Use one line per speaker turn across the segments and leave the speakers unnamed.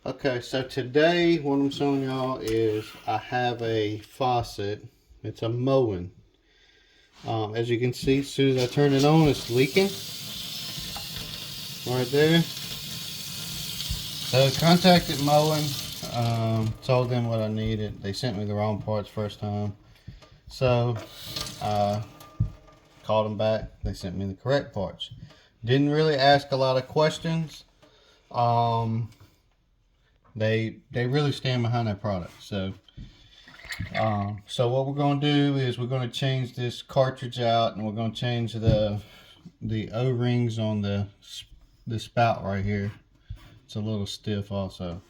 Okay, so today what I'm showing y'all is I have a faucet. It's a moen. As you can see, as soon as I turn it on, it's leaking right there. So I contacted Moen, told them what I needed. They sent me the wrong parts first time. So I called them back. They sent me the correct parts. Didn't really ask a lot of questions. They really stand behind that product. So what we're going to do is we're going to change this cartridge out, and we're going to change the O-rings on the spout right here. It's a little stiff also.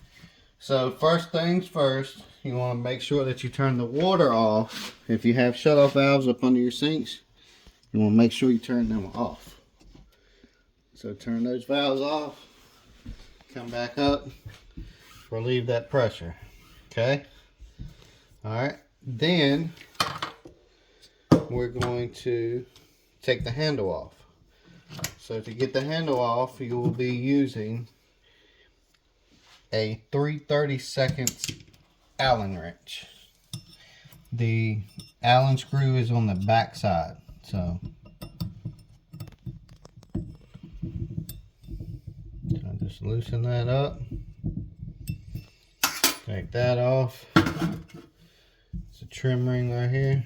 So first things first, you want to make sure that you turn the water off. If you have shut-off valves up under your sinks, you want to make sure you turn them off. So turn those valves off, come back up, relieve that pressure. Okay? Alright, then we're going to take the handle off. So to get the handle off, you will be using a 3/32 Allen wrench. The Allen screw is on the back side, so just loosen that up. Take that off. It's a trim ring right here.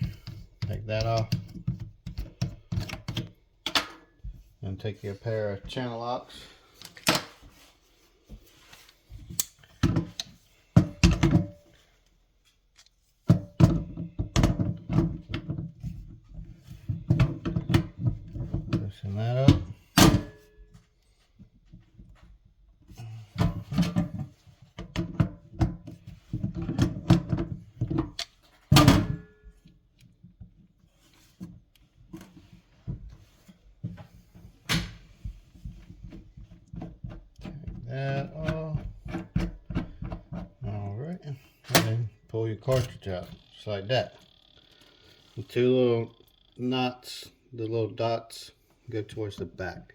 Take that off. And take your pair of channel locks. Loosen that up. That off. Alright, and then pull your cartridge out, just like that. The two little knots, the little dots, go towards the back.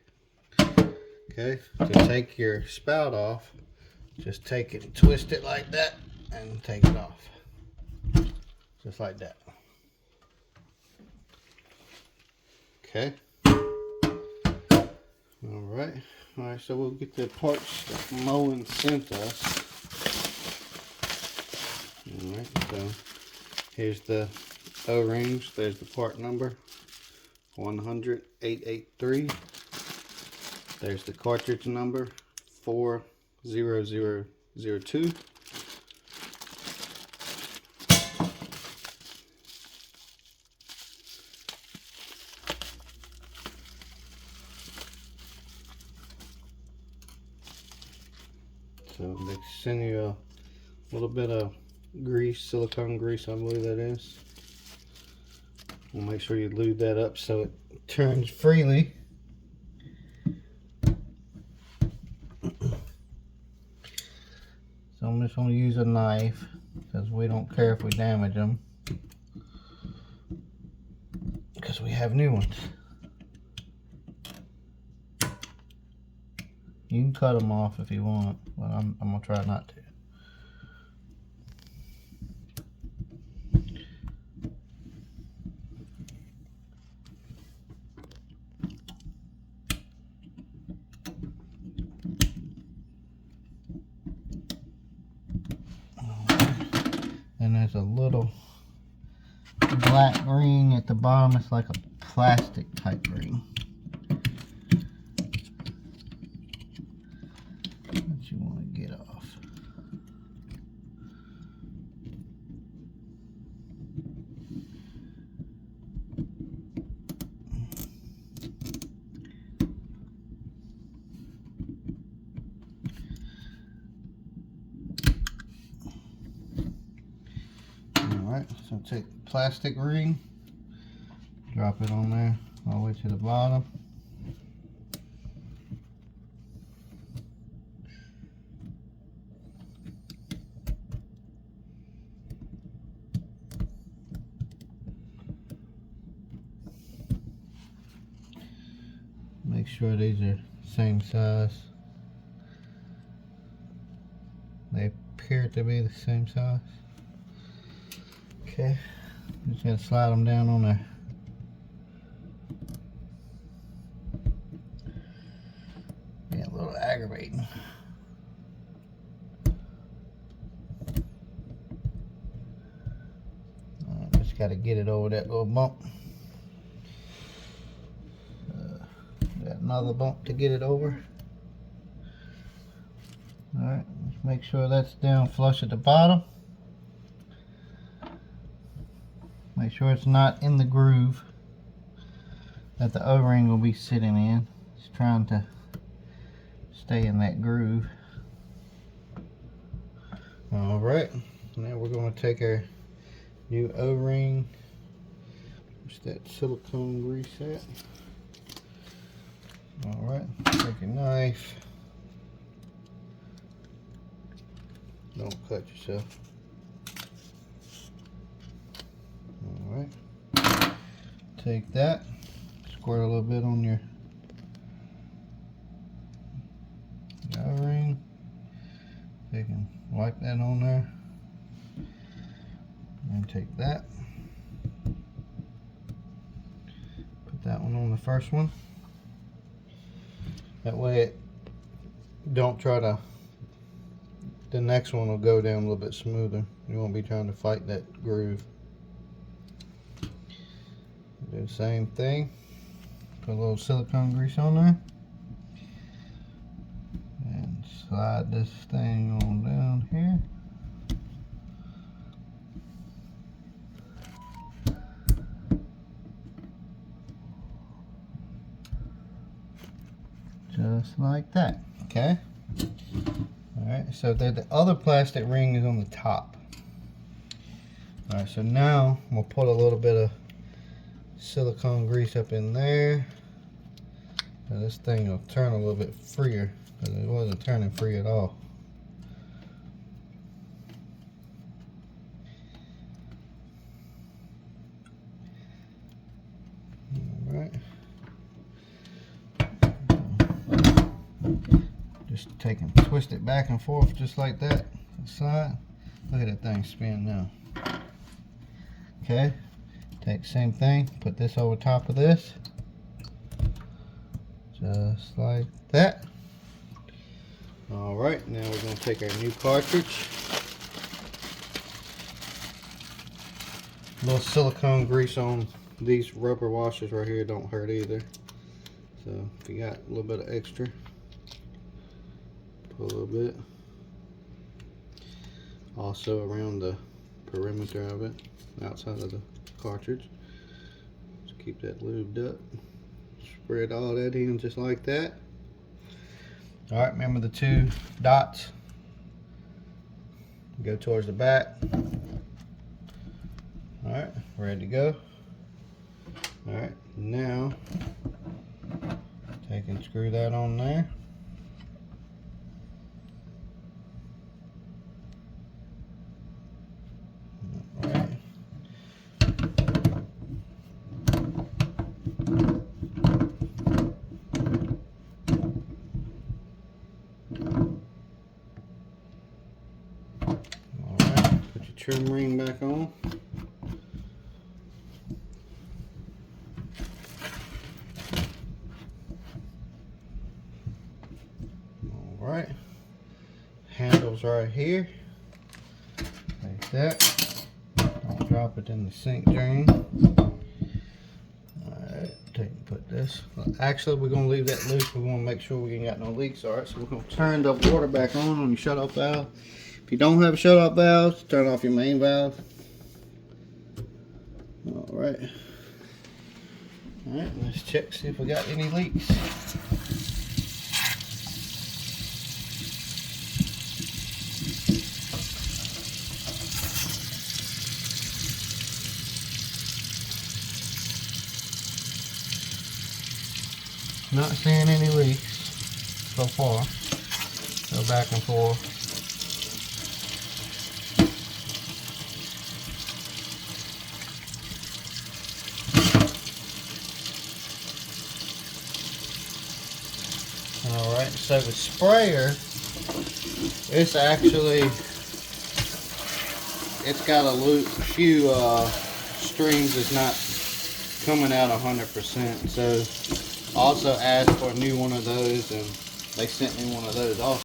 Okay, to take your spout off, just take it and twist it like that, and take it off. Just like that. Okay. Alright, so we'll get the parts that Moen sent us. Alright, so here's the O-rings. There's the part number 100-883. There's the cartridge number 40002. So they send you a little bit of grease, silicone grease, I believe that is. We'll make sure you lube that up so it turns freely. So I'm just going to use a knife because we don't care if we damage them, because we have new ones. You can cut them off if you want, but I'm going to try not to. And there's a little black ring at the bottom. It's like a plastic type ring that you want to get off. Alright, so take the plastic ring, drop it on there all the way to the bottom. Make sure these are same size. They appear to be the same size. Okay, just gotta slide them down on there. Yeah, a little aggravating. Just gotta get it over that little bump. Got another bump to get it over. Alright, let's make sure that's down flush at the bottom. Make sure it's not in the groove that the O-ring will be sitting in. It's trying to stay in that groove. Alright, now we're going to take our new O-ring. Where's that silicone grease at? Alright, take a knife. Don't cut yourself. Alright. Take that, squirt a little bit on your O-ring. You can wipe that on there. And take that. Put that one on the first one. That way it don't try to, the next one will go down a little bit smoother. You won't be trying to fight that groove. Do the same thing. Put a little silicone grease on there. And slide this thing on down here. Just like that. Okay. Alright, so the other plastic ring is on the top. Alright, so now we'll put a little bit of silicone grease up in there. Now this thing will turn a little bit freer, because it wasn't turning free at all. Alright. Just take and twist it back and forth just like that. Side. Look at that thing spin now. Okay. Take the same thing, put this over top of this. Just like that. Alright, now we're going to take our new cartridge. A little silicone grease on these rubber washers right here don't hurt either. So if you got a little bit of extra, put a little bit. Also around the perimeter of it, outside of the cartridge. Just keep that lubed up. Spread all that in just like that. Alright, remember the two dots. Go towards the back. Alright, ready to go. Alright, now take and screw that on there. Alright. Put your trim ring back on. Alright. Handles right here. Like that. Don't drop it in the sink drain. Alright, take and put this. Actually, we're going to leave that loose. We want to make sure we ain't got no leaks. Alright, so we're going to turn the water back on your shut-off valve. If you don't have a shut-off valve, turn off your main valve. Alright. Alright, let's check, see if we got any leaks. Not seeing any leaks so far. Go back and forth. Alright, so the sprayer It's actually, it's got a few strings that's not coming out 100%. So I also asked for a new one of those, and they sent me one of those also.